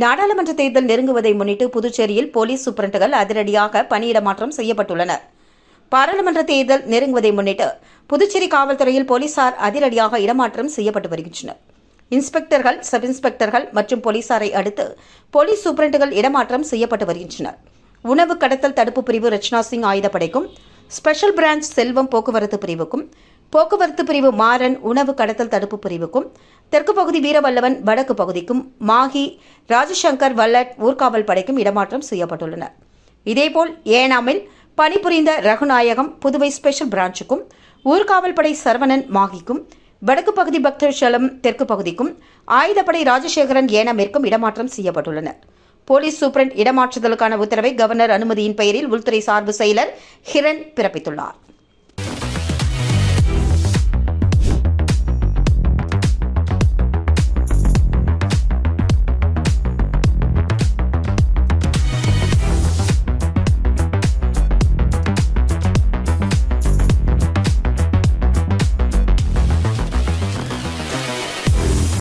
நாடாளுமன்ற தேர்தல் நெருங்குவதை முன்னிட்டு புதுச்சேரியில் போலீஸ் சூப்பரண்டுகள் அதிரடியாக பணியிட மாற்றம் செய்யப்பட்டுள்ளனர். பாராளுமன்ற தேர்தல் நெருங்குவதை முன்னிட்டு புதுச்சேரி காவல்துறையில் போலீசார் அதிரடியாக இடமாற்றம் செய்யப்பட்டு வருகின்றனர். இன்ஸ்பெக்டர்கள், சப் இன்ஸ்பெக்டர்கள் மற்றும் போலீசாரை அடுத்து போலீஸ் சூப்பரண்டுகள் இடமாற்றம் செய்யப்பட்டு வருகின்றனர். உணவு கடத்தல் தடுப்பு பிரிவு ரச்சனா சிங் ஆயுதப்படைக்கும், ஸ்பெஷல் பிரான்ச் செல்வம் போக்குவரத்து பிரிவுக்கும், போக்குவரத்து பிரிவு மாறன் உணவு கடத்தல் தடுப்பு பிரிவுக்கும், தெற்கு பகுதி வீரவல்லவன் வடக்கு பகுதிக்கும், மாஹி ராஜசங்கர் வல்லட் ஊர்காவல் படைக்கும் இடமாற்றம் செய்யப்பட்டுள்ளனர். இதேபோல் ஏனாமில் பணிபுரிந்த ரகுநாயகம் புதுவை ஸ்பெஷல் பிரான்ச்சுக்கும், ஊர்காவல் படை சரவணன் மாஹிக்கும், வடக்கு பகுதி பக்தர்ஷலம் தெற்கு பகுதிக்கும், ஆயுதப்படை ராஜசேகரன் ஏனாமிற்கும் இடமாற்றம் செய்யப்பட்டுள்ளனர். போலீஸ் சூப்பரண்ட் இடமாற்றுதலுக்கான உத்தரவை கவர்னர் அனுமதியின் பெயரில் உள்துறை சார்பு செயலர் ஹிரண் பிறப்பித்துள்ளார்.